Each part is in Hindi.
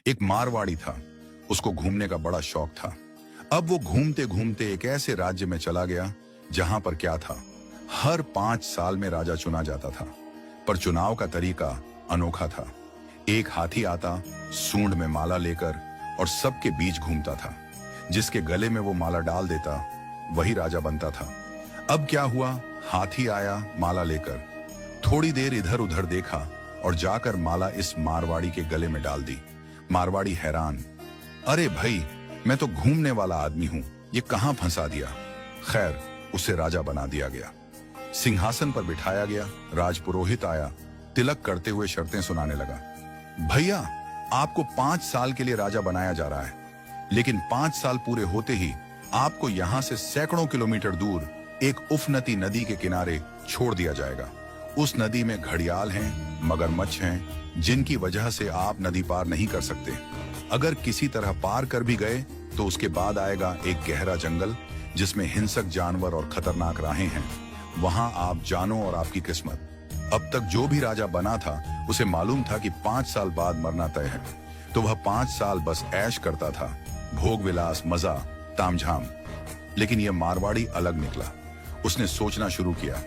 एक मारवाड़ी था, उसको घूमने का बड़ा शौक था। अब वो घूमते घूमते एक ऐसे राज्य में चला गया जहां पर क्या था, हर 5 साल में राजा चुना जाता था, पर चुनाव का तरीका अनोखा था। एक हाथी आता, सूंड में माला लेकर, और सबके बीच घूमता था। जिसके गले में वो माला डाल देता वही राजा बनता था। अब क्या हुआ, हाथी आया माला लेकर, थोड़ी देर इधर उधर देखा और जाकर माला इस मारवाड़ी के गले में डाल दी। मारवाड़ी हैरान, अरे भाई, मैं तो घूमने वाला आदमी हूं, ये कहां फंसा दिया। खैर, उसे राजा बना दिया गया, सिंहासन पर बिठाया गया। राजपुरोहित आया, तिलक करते हुए शर्तें सुनाने लगा। भैया, आपको 5 साल के लिए राजा बनाया जा रहा है, लेकिन 5 साल पूरे होते ही आपको यहां से सैकड़ों किलोमीटर दूर एक उफनती नदी के किनारे छोड़ दिया जाएगा। उस नदी में घड़ियाल हैं, मगरमच्छ हैं, जिनकी वजह से आप नदी पार नहीं कर सकते। अगर किसी तरह पार कर भी गए तो उसके बाद आएगा एक गहरा जंगल जिसमें हिंसक जानवर और खतरनाक राहें हैं। वहां आप जानो और आपकी किस्मत। अब तक जो भी राजा बना था उसे मालूम था कि 5 साल बाद मरना तय है, तो वह 5 साल बस ऐश करता था, भोग विलास, मजा, तामझाम। लेकिन यह मारवाड़ी अलग निकला। उसने सोचना शुरू किया,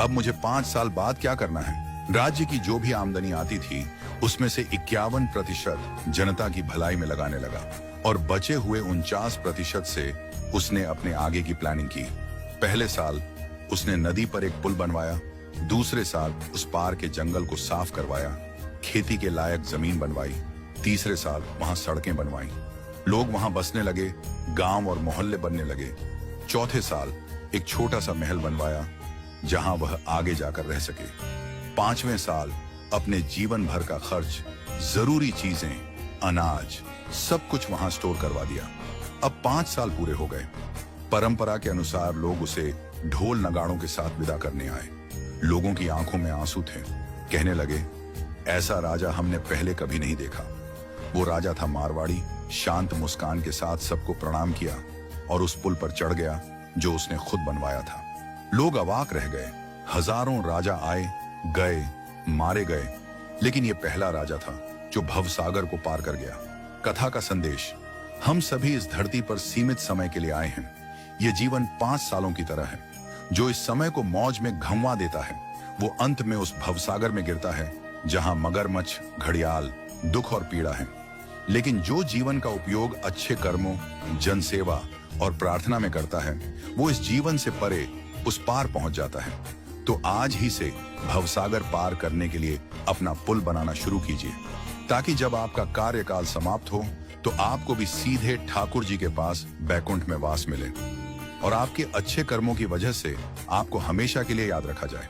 अब मुझे 5 साल बाद क्या करना है। राज्य की जो भी आमदनी आती थी उसमें से 51% जनता की भलाई में लगाने लगा, और बचे हुए 49% से उसने अपने आगे की प्लानिंग की। पहले साल उसने नदी पर एक पुल बनवाया, दूसरे साल उस पार के जंगल को साफ करवाया, खेती के लायक जमीन बनवाई, तीसरे साल वहां सड़कें बनवाई, लोग वहां बसने लगे, गांव और मोहल्ले बनने लगे। चौथे साल एक छोटा सा महल बनवाया जहां वह आगे जाकर रह सके। 5वें साल अपने जीवन भर का खर्च, जरूरी चीजें, अनाज, सब कुछ वहां स्टोर करवा दिया। अब 5 साल पूरे हो गए। परंपरा के अनुसार लोग उसे ढोल नगाड़ों के साथ विदा करने आए। लोगों की आंखों में आंसू थे। कहने लगे, ऐसा राजा हमने पहले कभी नहीं देखा। वो राजा था मारवाड़ी, शांत मुस्कान के साथ सबको प्रणाम किया और उस पुल पर चढ़ गया जो उसने खुद बनवाया था। लोग अवाक रह गए। हजारों राजा आए गए, मारे गए, लेकिन ये पहला राजा था जो भवसागर को पार कर गया। कथा का संदेश, हम सभी इस धरती पर सीमित समय के लिए आए हैं। ये जीवन 5 सालों की तरह है। जो इस समय को मौज में घंवा देता है वो अंत में उस भवसागर में गिरता है जहां मगरमच्छ, घड़ियाल, दुख और पीड़ा है। लेकिन जो जीवन का उपयोग अच्छे कर्मों, जनसेवा और प्रार्थना में करता है वो इस जीवन से परे उस पार पहुंच जाता है। तो आज ही से भवसागर पार करने के लिए अपना पुल बनाना शुरू कीजिए, ताकि जब आपका कार्यकाल समाप्त हो तो आपको भी सीधे ठाकुर जी के पास बैकुंठ में वास मिले और आपके अच्छे कर्मों की वजह से आपको हमेशा के लिए याद रखा जाए।